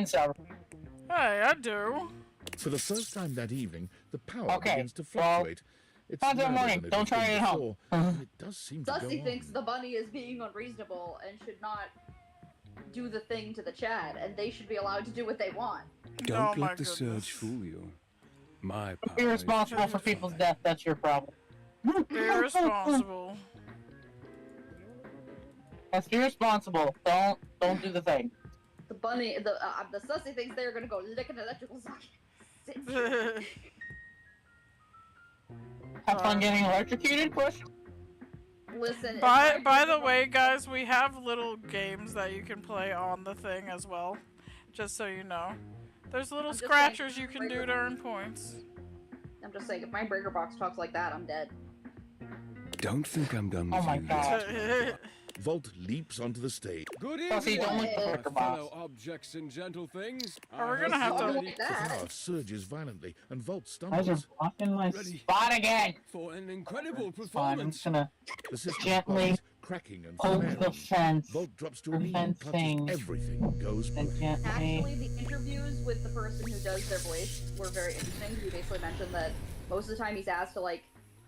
so. Hey, I do. For the first time that evening, the power Okay, begins to fluctuate. It's Contact louder warning. than it Don't has try been it at home. before, and it does seem to go Sussy thinks on. the bunny is being unreasonable and should not do the thing to the Chad, and they should be allowed to do what they want. Don't let the surge fool you. My power. Be responsible for people's death. That's your problem. Be responsible. Let's be responsible. Don't do the thing. The bunny, the Sussy thinks they're gonna go lick an electrical socket. Have fun getting electrocuted, Push? Listen. By the way, guys, we have little games that you can play on the thing as well. Just so you know. There's little scratchers you can do to earn points. I'm just saying, if my breaker box talks like that, I'm dead. Don't think I'm done with Oh my you God. yet. Volt leaps onto the stage. Good Sussy, evening, don't lick the my breaker fellow box. objects and gentle things. Oh, we're gonna have to- Look at The that. power surges violently, and Volt Guys are stumbles. blocking my Ready. spot again. For an incredible It's fine. I'm performance. just gonna The system gently buzz, cracking and poke the flaring. fence. Volt drops to a knee Prevent and clutches things. everything goes And black. gently. Actually, the interviews with the person who does their voice were very interesting. He basically mentioned that most of the time he's asked to, like,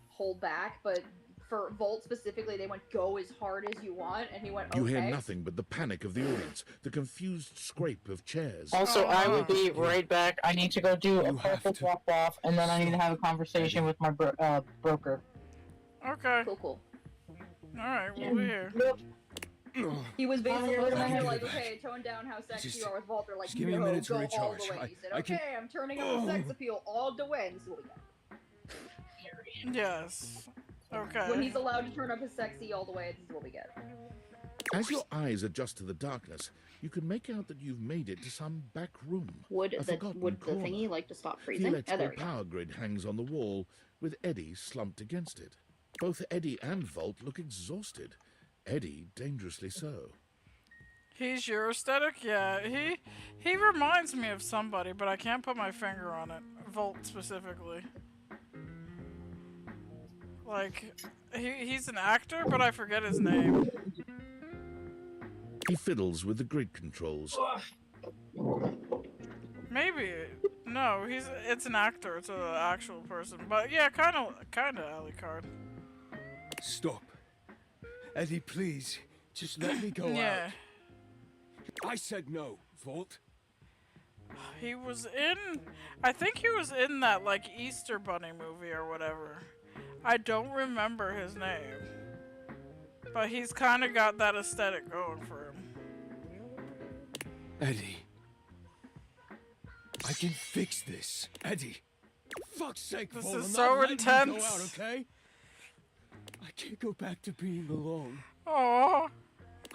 hold back, but for Volt specifically, they went, go as hard as you want, and he went, okay. You hear nothing but the panic of the audience, the confused scrape of chairs. Also, I will be right back. I need to go do a You have purple to drop off, and then I need to have a conversation with my broker. Okay. Cool. Alright, we'll be here. He was basically Oh, looking I at can her get like, it back. okay, tone down how sexy Just- you are with Volt. They're like, just give me a no, minute to go all recharge. the way. He said, I can- okay, I'm turning on the sex appeal all the way. This is what we get. Yes. Okay. When he's allowed to turn up his sexy all the way, this is what we get. As your eyes adjust to the darkness, you can make out that you've made it to some back room. Would A the forgotten thingy corner. like to stop The freezing? Oh, there electrical we go. power grid hangs on the wall, with Eddie slumped against it. Both Eddie and Volt look exhausted. Eddie dangerously so. He's your aesthetic? Yeah, he reminds me of somebody, but I can't put my finger on it. Volt specifically. Like, he's an actor, but I forget his name. He fiddles with the grid controls. Maybe. No, it's an actor, it's an actual person. But yeah, kinda Alucard. Stop. Eddie, please. Just let me go Yeah. out. I said no, Volt. He was in, I think he was in that, like, Easter Bunny movie or whatever. I don't remember his name. But he's kind of got that aesthetic going for him. Eddie. I can fix this. Eddie. Fuck's sake, This Volt, is I'm so not letting you go intense. out, okay? I can't go back to being alone. Aww,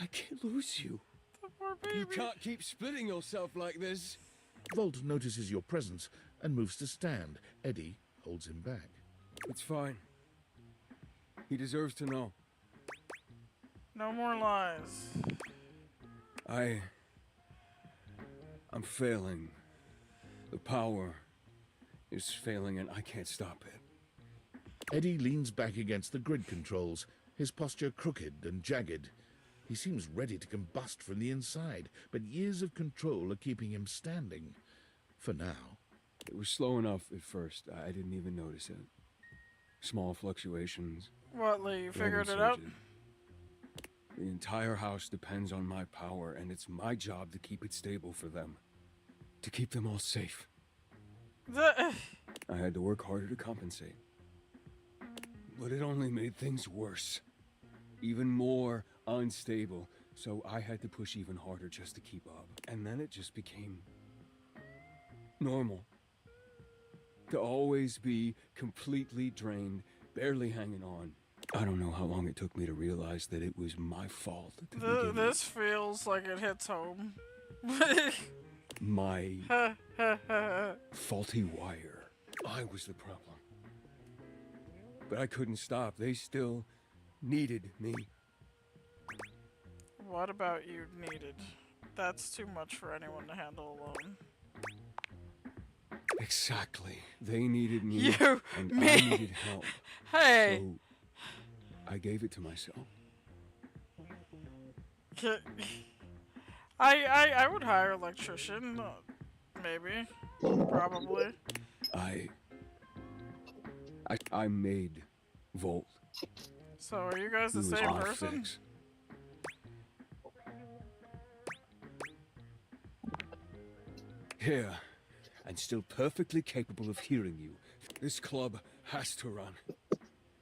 I can't lose you. the poor baby. You can't keep splitting yourself like this. Volt notices your presence and moves to stand. Eddie holds him back. It's fine. He deserves to know. No more lies. I'm failing. The power is failing and I can't stop it. Eddie leans back against the grid controls, his posture crooked and jagged. He seems ready to combust from the inside, but years of control are keeping him standing. For now. It was slow enough at first. I didn't even notice it. Small fluctuations. What, Lee? You figured it random out? surges. The entire house depends on my power, and it's my job to keep it stable for them. To keep them all safe. I had to work harder to compensate. But it only made things worse. Even more unstable. So I had to push even harder just to keep up. And then it just became normal. To always be completely drained, barely hanging on. I don't know how long it took me to realize that it was my fault to begin with. This feels like it hits home. My faulty wire. I was the problem. But I couldn't stop. They still needed me. What about you needed? That's too much for anyone to handle alone. Exactly. They needed me, You, and me. I needed help. Hey! So I gave it to myself. I would hire an electrician, maybe, probably. I made Volt. So are you guys the He was same off person? fix. Here, and still perfectly capable of hearing you. This club has to run.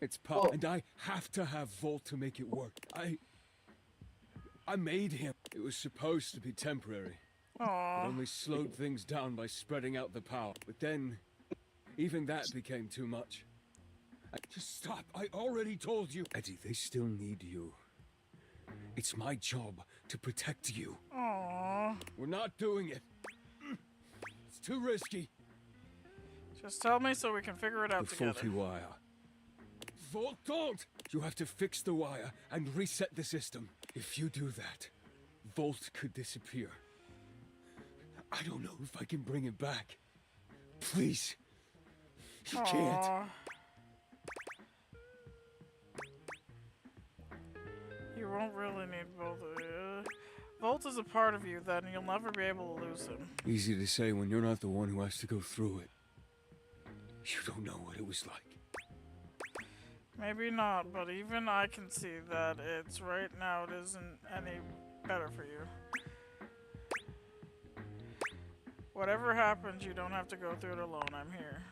It's Oh. and I have to have Volt to make it work. I made him. It was supposed to be temporary. It Aww. only slowed things down by spreading out the power. But then, even that became too much. Just stop. I already told you. Eddie, they still need you. It's my job to protect you. Aww. We're not doing it. It's too risky. Just tell me so we can figure it out The together. faulty wire. Volt, don't! You have to fix the wire and reset the system. If you do that, Volt could disappear. I don't know if I can bring it back. Please. You can't. Aww. You won't really need Volt. Volt is a part of you, then you'll never be able to lose him. Easy to say when you're not the one who has to go through it. You don't know what it was like. Maybe not, but even I can see that it's right now it isn't any better for you. Whatever happens, you don't have to go through it alone. I'm here.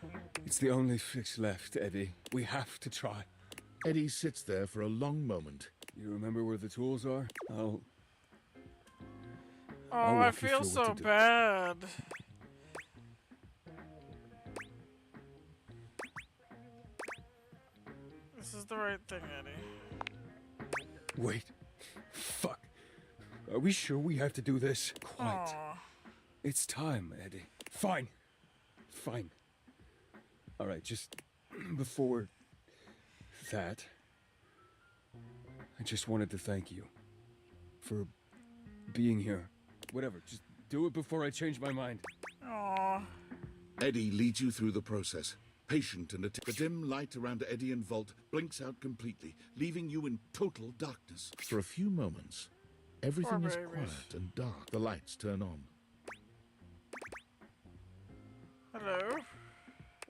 It's the only fix left, Eddie. We have to try. Eddie sits there for a long moment. You remember where the tools are? Oh, I'll I walk you feel through what so to do. bad. This is the right thing, Eddie. Wait. Fuck. Are we sure we have to do this? Quite. Aw. It's time, Eddie. Fine. Fine. Alright, just before that, I just wanted to thank you for being here. Whatever, just do it before I change my mind. Aw. Eddie leads you through the process. Patient and the dim light around Eddie and Volt blinks out completely, leaving you in total darkness. For a few moments, everything is babies. quiet and dark. The lights turn on. Hello?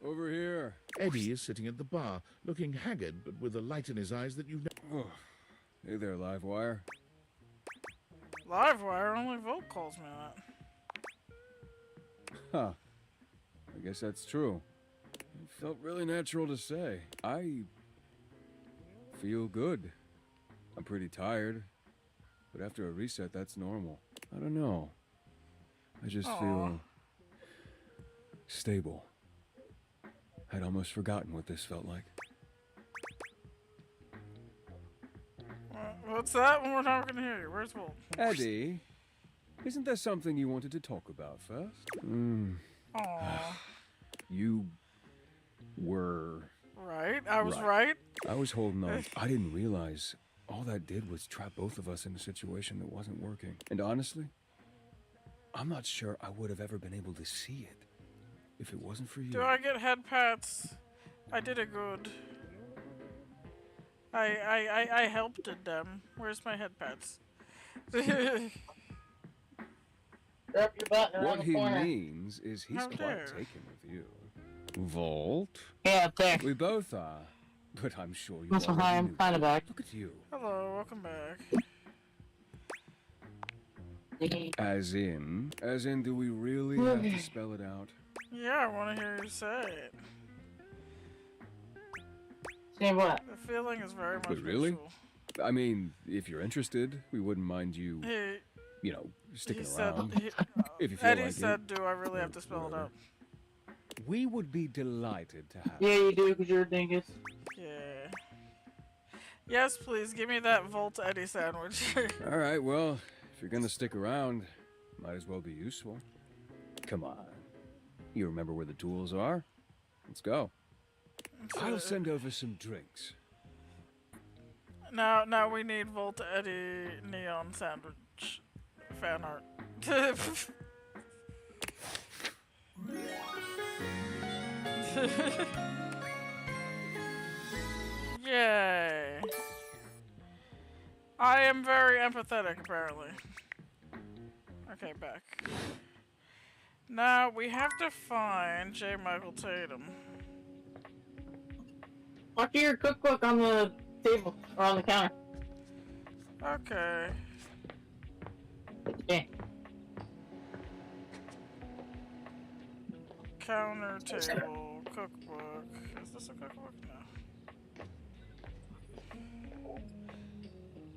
Over here. Eddie is sitting at the bar, looking haggard but with a light in his eyes that you've never... Oh. Hey there, Livewire. Livewire, only Volt calls me that. Huh. I guess that's true. It felt really natural to say. I feel good. I'm pretty tired, but after a reset, that's normal. I don't know. I just feel stable. I'd almost forgotten what this felt like. What's that? One more time, I can hear you. Where's Volt? Eddie, isn't there something you wanted to talk about first? Aw. You were... Right? I was Right. right? I was holding on. I didn't realize all that did was trap both of us in a situation that wasn't working. And honestly, I'm not sure I would have ever been able to see it if it wasn't for you. Do I get head pats? I did it good. I helped them. Where's my head pats? Drop your button around What the he corner. means is he's How quite dare. taken with you. Volt? Yeah, up there. We both are. But I'm sure you That's already why I'm knew kind of back. that. Look at you. Hello, welcome back. As in, do we really have to spell it out? Yeah, I want to hear you say it. Say what? The feeling is very much But really? mutual. I mean, if you're interested, we wouldn't mind you, He, sticking he said, around. he, If you feel Eddie like said, do I really have to spell it out? We would be delighted to have Yeah, you do, because you're a dingus. Yeah. Yes, please, give me that Volt Eddie sandwich. All right, well, if you're gonna stick around, might as well be useful. Come on. You remember where the tools are? Let's go. I'll send over some drinks. Now we need Volt Eddie neon sandwich fan art. Yay. I am very empathetic, apparently. Okay, back. Now we have to find J. Michael Tatum. Look at your cookbook on the table or on the counter. Okay. Yeah. Counter table, cookbook. Is this a cookbook? No.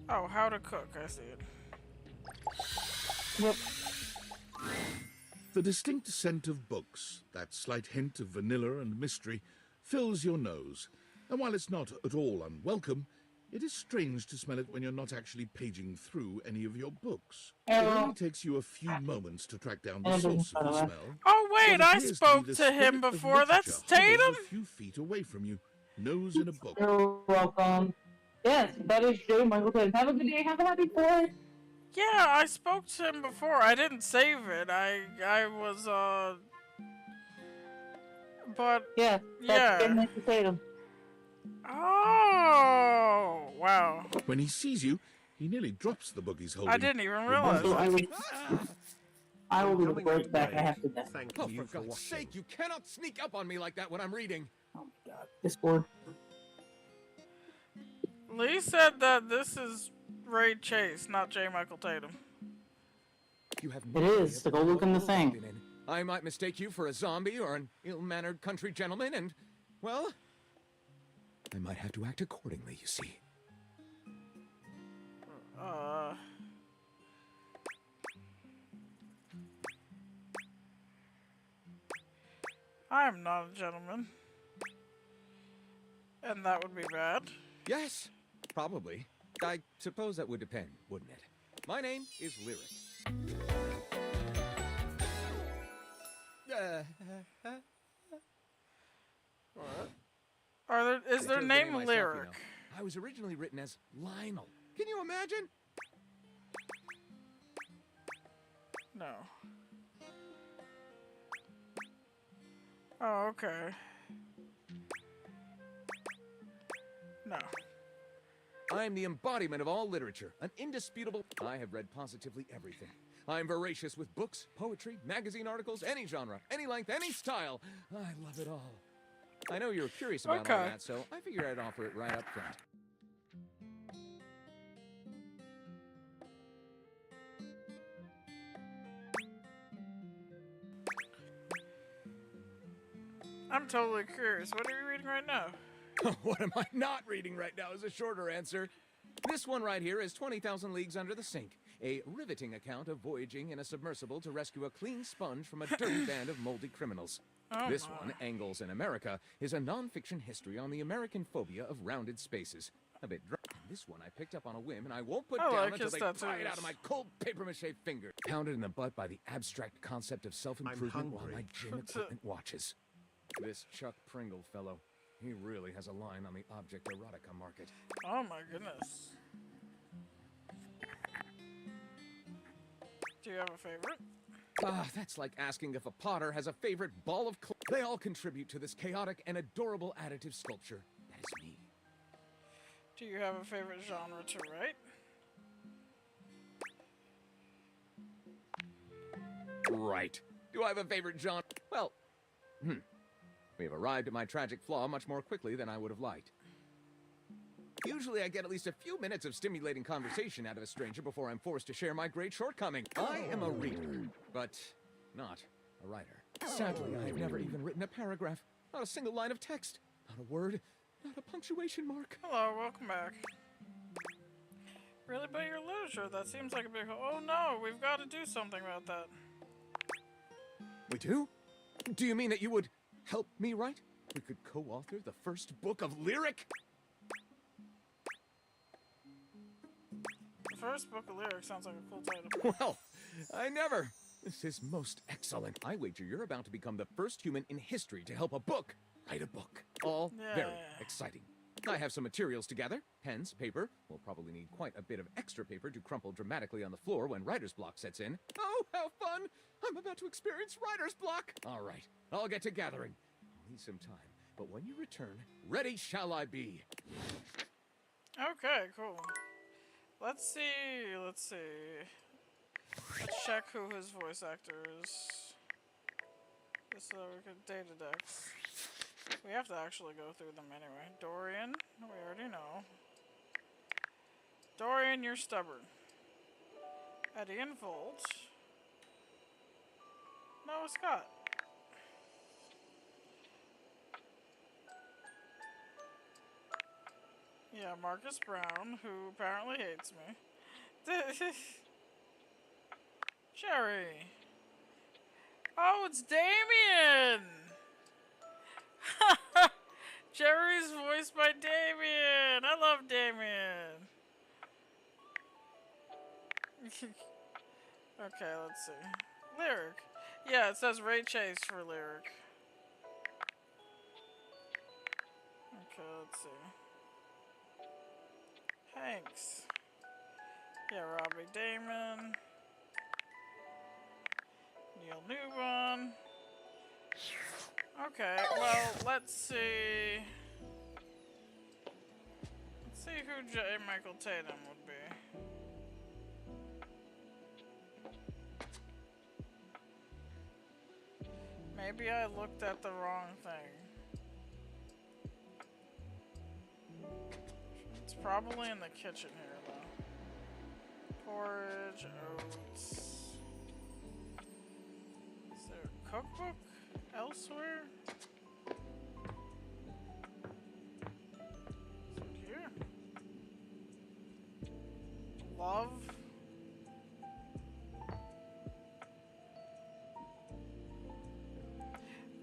Oh, how to cook. I see it. Yep. The distinct scent of books, that slight hint of vanilla and mystery, fills your nose. And while it's not at all unwelcome, it is strange to smell it when you're not actually paging through any of your books. It only takes you a few moments to track down the source of the smell. Oh wait, What I appears to spoke be the to him spirit of before. That's literature hovers Tatum? a few feet away from you, nose in a book. You're welcome. Yes, that is J. Michael Tatum. Have a good day. Have a happy day. Yeah, I spoke to him before. I didn't save it. I was but Yeah, yeah. that's J. Michael Tatum. Oh, wow. When he sees you, he nearly drops the book he's holding. I didn't even realize Also, it. I will be right back. I have to death. Thank Oh, you for God's watching. sake, you cannot sneak up on me like that when I'm reading. Oh my god. Discord. Lee said that this is Ray Chase, not J. Michael Tatum. You have It no idea is. Go look in the what world I've thing. been in. I might mistake you for a zombie or an ill-mannered country gentleman, and, well, I might have to act accordingly, you see. I am not a gentleman. And that would be bad. Yes, probably. I suppose that would depend, wouldn't it? My name is Lyric. Is their Chose the name myself, Lyric? you know. I was originally written as Lionel. Can you imagine? No. Oh, okay. No. I am the embodiment of all literature, an indisputable... I have read positively everything. I am voracious with books, poetry, magazine articles, any genre, any length, any style. I love it all. I know you're curious about all Okay. that, so I figured I'd offer it right up front. I'm totally curious. What are you reading right now? What am I not reading right now is a shorter answer. This one right here is 20,000 Leagues Under the Sink, a riveting account of voyaging in a submersible to rescue a clean sponge from a dirty band of moldy criminals. Oh This my. one, Angles in America, is a non-fiction history on the American phobia of rounded spaces. A bit dry. This one I picked up on a whim, and I won't put I down like until his they pry it tattoos. out of my cold papier-mâché finger. Pounded in the butt by the abstract concept of self-improvement while hungry. my gym equipment watches. This Chuck Pringle fellow, he really has a line on the object erotica market. Oh my goodness. Do you have a favorite? Ah, that's like asking if a potter has a favorite ball of clay. They all contribute to this chaotic and adorable additive sculpture. That is me. Do you have a favorite genre to write? Right. Do I have a favorite genre? Well, we have arrived at my tragic flaw much more quickly than I would have liked. Usually I get at least a few minutes of stimulating conversation out of a stranger before I'm forced to share my great shortcoming. I am a reader, but not a writer. Sadly, I have never even written a paragraph. Not a single line of text. Not a word. Not a punctuation mark. Hello, welcome back. Really, but your literature? That seems like a big... Oh no, we've got to do something about that. We do? Do you mean that you would help me write? We could co-author the first book of lyric? The first book of lyrics sounds like a cool title. Well, I never. This is most excellent. I wager you're about to become the first human in history to help a book write a book. All very Yeah. exciting. I have some materials to gather. Pens, paper. We'll probably need quite a bit of extra paper to crumple dramatically on the floor when writer's block sets in. Oh, how fun! I'm about to experience writer's block! All right, I'll get to gathering. I'll need some time, but when you return, ready shall I be. Okay, cool. Let's see. Let's check who his voice actor is. Just so we can data decks. We have to actually go through them anyway. Dorian, we already know. Dorian, you're stubborn. Eddie and Volt. Noah Scott. Yeah, Marcus Brown, who apparently hates me. Jerry. Oh, it's Damien! Jerry's voiced by Damien! I love Damien! Okay, let's see. Lyric. Yeah, it says Ray Chase for Lyric. Okay, let's see. Hanks. Yeah, Robbie Damon. Neil Newbon. Okay, well, let's see. Let's see who J. Michael Tatum would be. Maybe I looked at the wrong thing. It's probably in the kitchen here, though. Porridge, oats. Is there a cookbook elsewhere? Is it here? Love?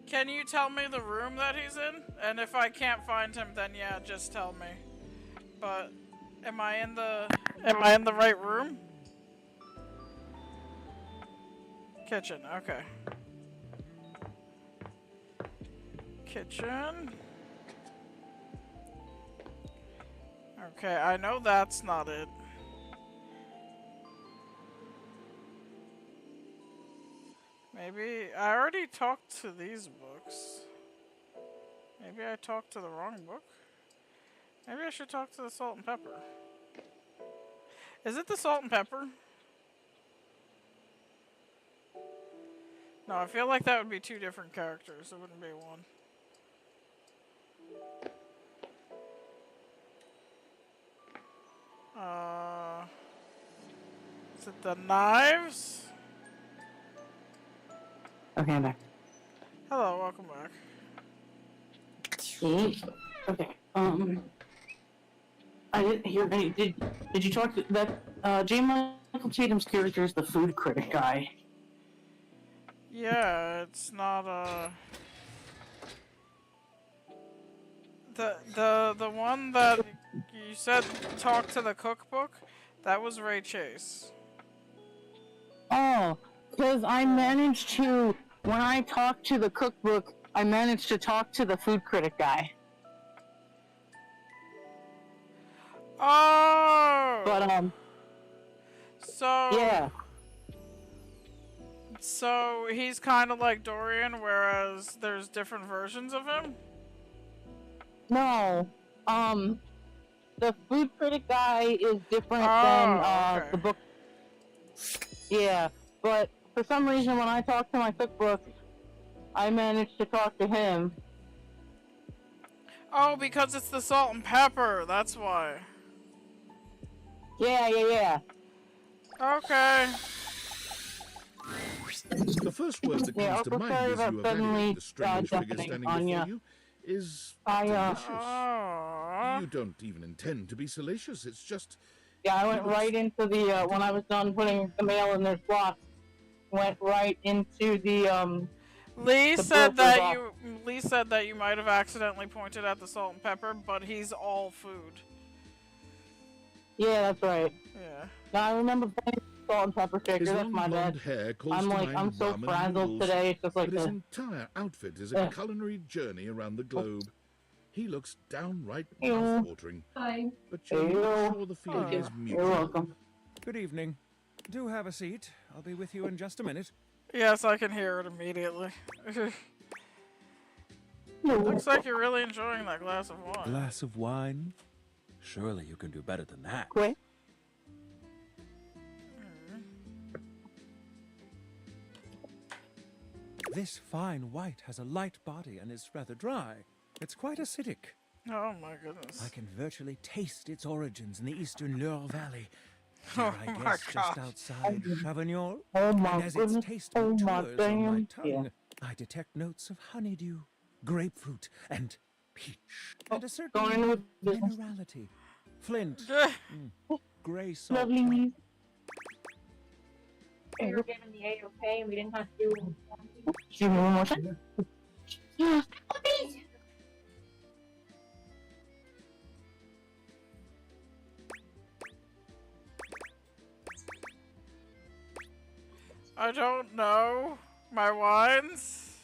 Can you tell me the room that he's in? And if I can't find him, then yeah, just tell me. But am I in the right room? Kitchen, okay. Kitchen. Okay, I know that's not it. Maybe I already talked to these books. Maybe I talked to the wrong book. Maybe I should talk to the salt and pepper. Is it the salt and pepper? No, I feel like that would be two different characters. It wouldn't be one. Is it the knives? Okay, I'm back. Hello, welcome back. Okay. I didn't hear any. Did you talk to that? J. Michael Tatum's character is the food critic guy. Yeah, it's not the one that you said talked to the cookbook. That was Ray Chase. Oh, because I managed to, when I talked to the cookbook, I managed to talk to the food critic guy. Oh. But So yeah. So he's kind of like Dorian, whereas there's different versions of him? No. The food critic guy is different than okay. the book. Yeah, but for some reason when I talked to my cookbook, I managed to talk to him. Oh, because it's the salt and pepper, that's why. Yeah. Okay. The first word that comes to mind as you evaluate the strange figure standing before you is delicious. You don't even intend to be salacious, it's just... Yeah, I went right into the, when I was done putting the mail in their slots, went right into the, Lee the said broker's that you might have accidentally pointed at the salt and pepper, but he's all food. Yeah, that's right. Yeah. Now I remember playing salt and pepper shaker, His that's long my blonde bad. hair calls I'm to like, mind I'm so ramen frazzled noodles, today, it's just like but his this. entire outfit is a culinary journey around the globe. He looks downright Ew. mouth-watering, Hi. but you're not Ew. sure the feeling is You're mutual. welcome. Good evening. Do have a seat. I'll be with you in just a minute. Yes, I can hear it immediately. You're Looks like you're really enjoying that glass of wine. Glass of wine? Surely you can do better than that. Quick. This fine white has a light body and is rather dry. It's quite acidic. Oh my goodness. I can virtually taste its origins in the eastern Loire Valley. Oh I my guess just gosh. outside Chavignon. Oh my And as its goodness. taste Oh my matures on my damn. tongue, Yeah. I detect notes of honeydew, grapefruit, and peach. Oh, And a certain going into business. minerality. Flint, gray salt. Lovely. We were given the A-OK and we didn't have to. Excuse me one more time. I don't know my wines.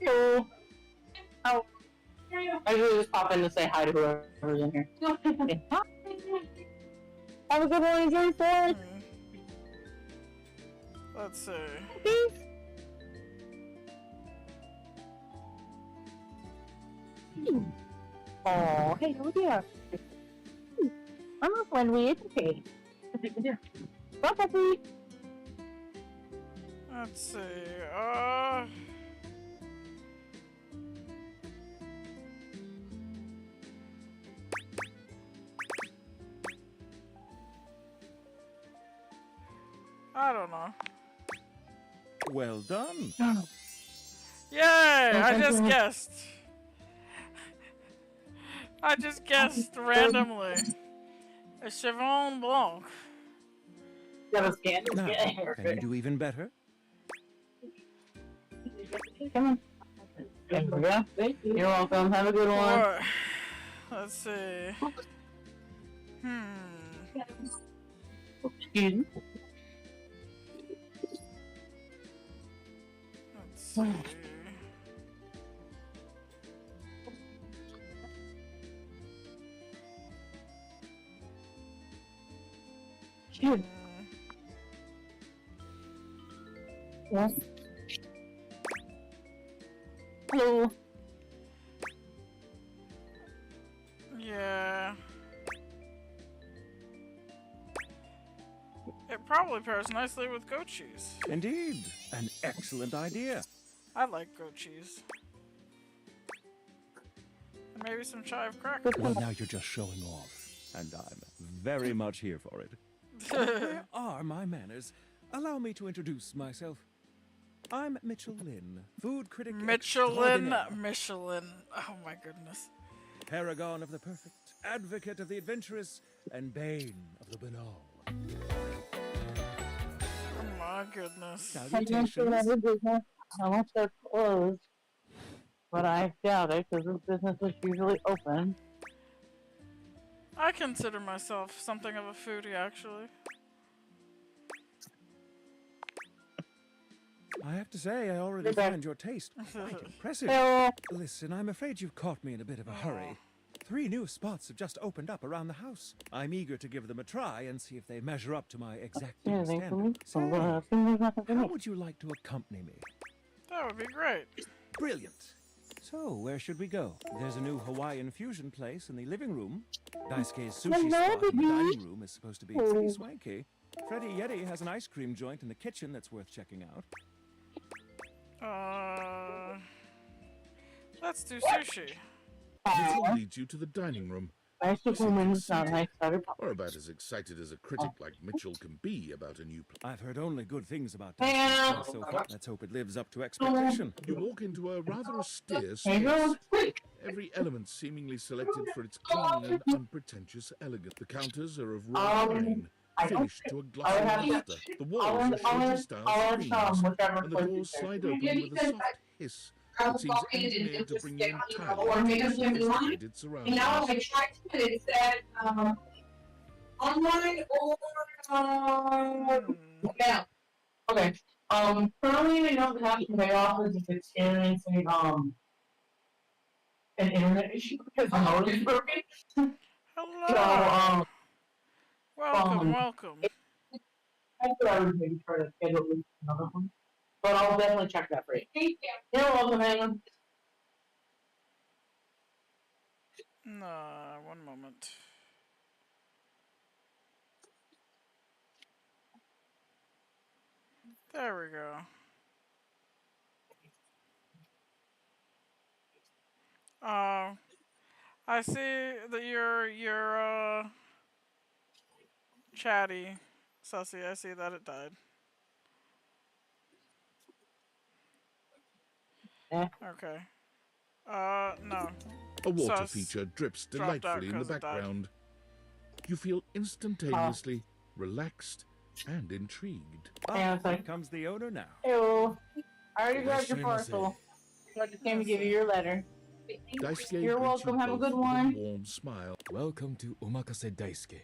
Hello. Oh. I usually just pop in to say hi to whoever's in here. Have a good one, enjoy Forest. Let's see. Oh, hey, oh dear. I'm not when we educate. Bye, puppy. Let's see. I don't know. Well done. Yay! I just guessed. I just guessed randomly. A Chevron Blanc. Got a scan. Now, can you do even better? Come on. There we go. You're welcome. Have a good one. What? Let's see. Excuse me. Let's see. Yes. Hello. Yeah. It probably pairs nicely with goat cheese. Indeed, an excellent idea. I like goat cheese. And maybe some chive crackers. Well, now you're just showing off, and I'm very much here for it. Where are my manners? Allow me to introduce myself. I'm Mitchell Lynn, food critic Michelin. extraordinaire, Michelin. Oh my goodness. paragon of the perfect, advocate of the adventurous, and bane of the banal. Oh my goodness. Salutations. Unless they're closed. But I doubt it, because this business is usually open. I consider myself something of a foodie, actually. I have to say, I already find your taste quite impressive. Hello. Listen, I'm afraid you've caught me in a bit of a hurry. 3 new spots have just opened up around the house. I'm eager to give them a try and see if they measure up to my exacting Anything for me? standards. Say, There's nothing for how me. would you like to accompany me? That would be great. Brilliant. So, where should we go? There's a new Hawaiian fusion place in the living room. Daisuke's sushi spot in the dining room is supposed to be pretty swanky. Freddy Yeti has an ice cream joint in the kitchen that's worth checking out. Let's do sushi. Mitchell leads you to the dining room. Nice to woman is not nice. Or about as excited as a critic like Mitchell can be about a new I've heard only good things about Yeah. Daisuke so far. Let's hope it lives up to expectation. You walk into a rather austere Hey, girl, space. Every element seemingly selected for its clean and unpretentious elegance. The counters are of raw pine, finished to a glossy luster. The walls are shorty-style screens, and the doors slide open with a soft hiss that seems engineered to bring you entirely into sophisticated surroundings. I tried to, it said, online or, yeah. Okay. Currently I don't have my office is experiencing an internet issue because my modem is broken. Hello. So Welcome, welcome. I thought I would maybe try to schedule at least another one. But I'll definitely check that for you. Thank you. You're welcome, Hannah. One moment. There we go. I see that you're chatty, Sussy. I see that it died. Eh. Okay. No. A water Sus feature drips dropped out delightfully in the 'cause it died. background. You feel instantaneously relaxed and intrigued. Yeah, it's Here like, comes the owner now. ew. I already grabbed your parcel. So I just came to give you your letter. Daisuke You're greets you welcome. Have a both good with one. a warm smile. Welcome to Omakase Daisuke.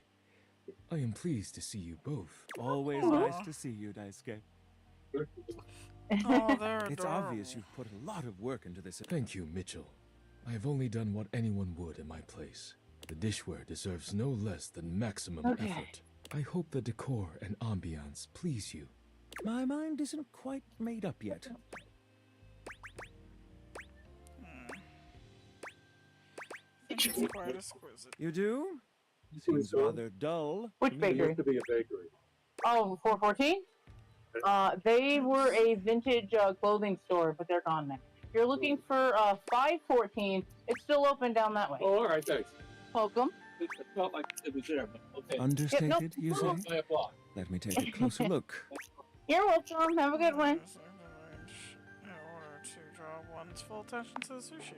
I am pleased to see you both. Always Aw. nice to see you, Daisuke. Oh, they're It's adorable. obvious you've put a lot of work into this. Thank you, Mitchell. I have only done what anyone would in my place. The dishware deserves no less than maximum Okay. effort. I hope the decor and ambiance please you. My mind isn't quite made up yet. It's quite exquisite. You do? Seems rather dull. Which bakery? to be a bakery. Oh, 414? They were a vintage clothing store, but they're gone now. If you're looking for 514, it's still open down that way. Oh, all right, thanks. Welcome. It felt like it was there, but okay. Understated, you say? I applaud. Let me take a closer look. You're welcome. Have a good one. In order to draw one's full attention to the sushi.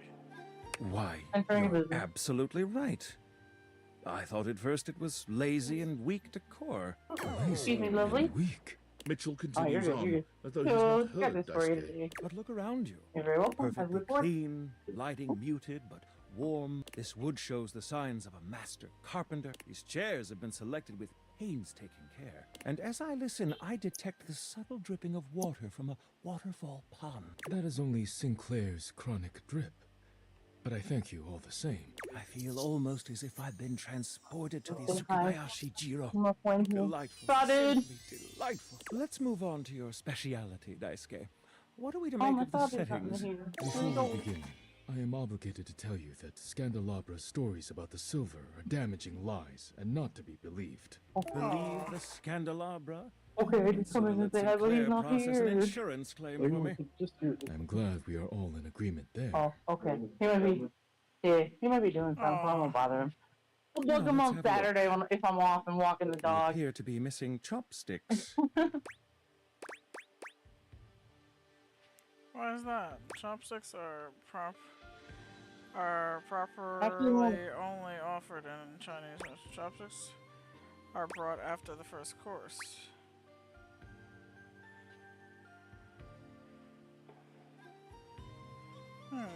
Why, And for your you're business. absolutely right. I thought at first it was lazy and weak decor. Excuse me, lovely. Weak. Mitchell you're continues good, on, you're good. as though he's So, not got heard this for you Daisuke. today. But look around you. You're very welcome. Have a Perfectly good one. clean, lighting muted but warm. This wood shows the signs of a master carpenter. These chairs have been selected with painstaking care. And as I listen, I detect the subtle dripping of water from a waterfall pond. That is only Sinclair's chronic drip. But I thank you all the same. I feel almost as if I've been transported to the Oh, hi. Tsukubayashi Jiro. My friend here. Delightful. Spotted. Simply delightful. Let's move on to your speciality, Daisuke. What are we to Oh, make my of the father's not in settings? here. Before we begin, I am obligated to tell you that Scandalabra's stories about the silver are damaging lies and not to be believed. Believe the Scandalabra? Okay, just come in and say hi, but he's not process an here. insurance claim for me. Just here. I'm glad we are all in agreement there. Oh, okay. He might be, yeah, he might be doing something, so I won't bother him. We'll bug him let's on have a look. Saturday if I'm off and walking the You dog. appear to be missing chopsticks. Why is that? Chopsticks are properly Absolutely. only offered in Chinese restaurants. Chopsticks are brought after the first course. Hmm.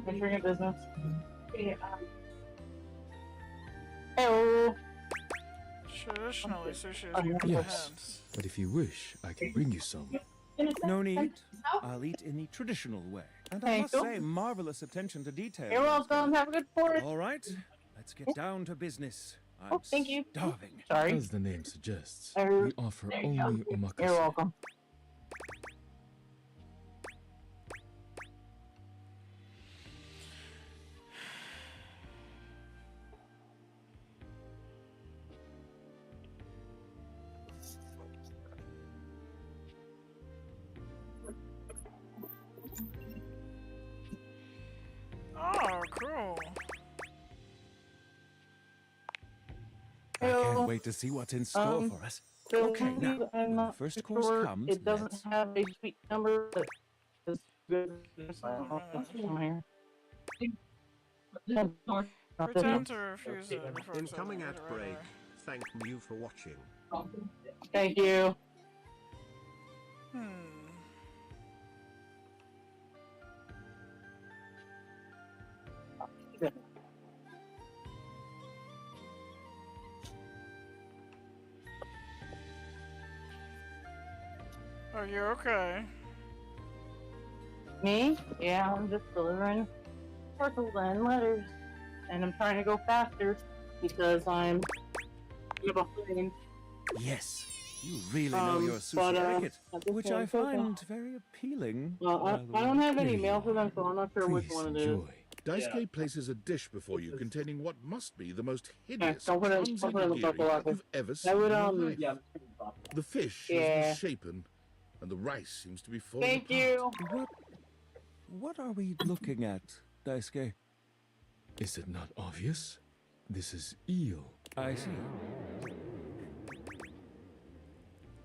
Make sure your business. Hello. Traditionally, sushi is Oh, eaten with yes. hands. But if you wish, I can bring you some. No need. I'll eat in the traditional way. And I Thank must you. say, marvelous attention to detail. You're welcome. Have a good fourth. All right, let's get down to business. I'm Oh, thank you. starving. Sorry. As the name suggests, Er, we offer there you go. only omakase. You're welcome. Oh, cool. I Hello. can't wait to see what's in store Um, for us. So Okay, now, I'm when the not first course sure. comes, It doesn't let's- have a sweet number, but it's good. I don't know if it's from here. Pretend to refuse it before Incoming accepting ad it right break. away. Thank you for watching. Thank you. Hmm. Are you okay? Me? Yeah, I'm just delivering parcels and letters. And I'm trying to go faster because I'm behind. Yes, you really know Um, your sushi but, etiquette, at this which point, I it's okay. find very appealing. Well, by the I don't way. have any Here you mail for them, are. so I'm not sure which Please one it is. enjoy. Daisuke places a dish before you containing what must be the most hideous don't put it- don't put it in the transigiri buffalo. you've ever seen I would, in your life. The fish Yeah. is misshapen, and the rice seems to be falling Thank apart. you. What are we looking at, Daisuke? Is it not obvious? This is eel. I see.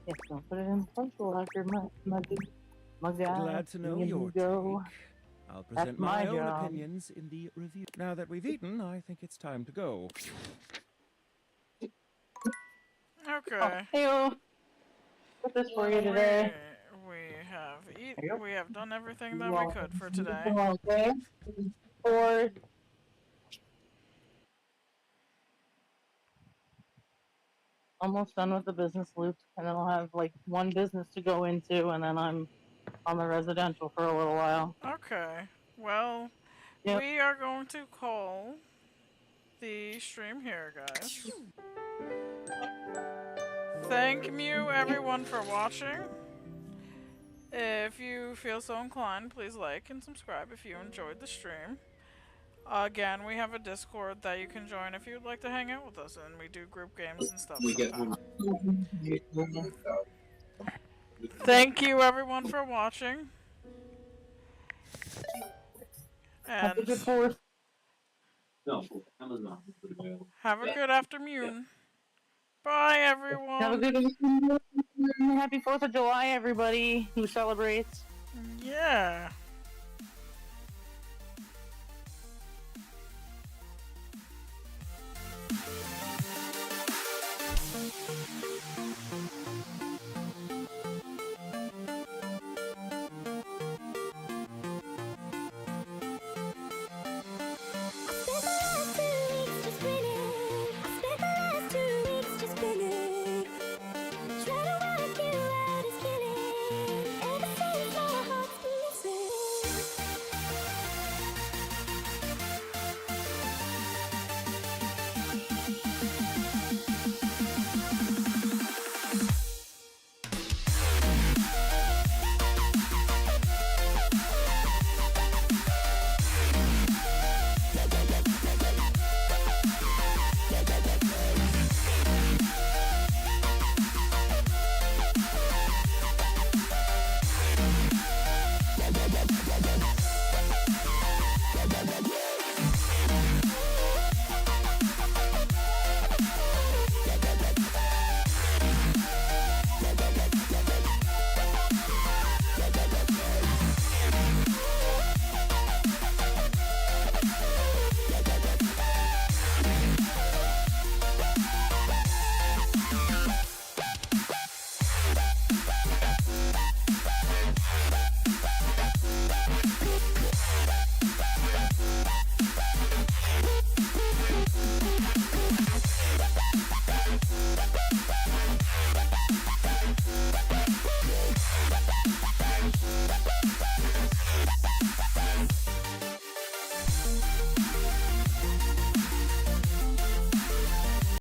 Yes, don't put it in the social locker, my guy. Glad to know You your go. take. I'll That's present my my own job. opinions in the review. Now that we've eaten, I think it's time to go. Okay. Hey, put this for you today. We have done everything that we could for today. Okay. Or almost done with the business loop, and then I'll have like one business to go into, and then I'm on the residential for a little while. Okay. Well, Yep. we are going to call the stream here, guys. Thank you, everyone, for watching. If you feel so inclined, please like and subscribe if you enjoyed the stream. Again, we have a Discord that you can join if you'd like to hang out with us, and we do group games and stuff sometimes. Thank you, everyone, for watching. Have a And good fourth. No, Amazon. have a good afternoon. Bye, Have a everyone. good Happy 4th of July, everybody who celebrates. Yeah.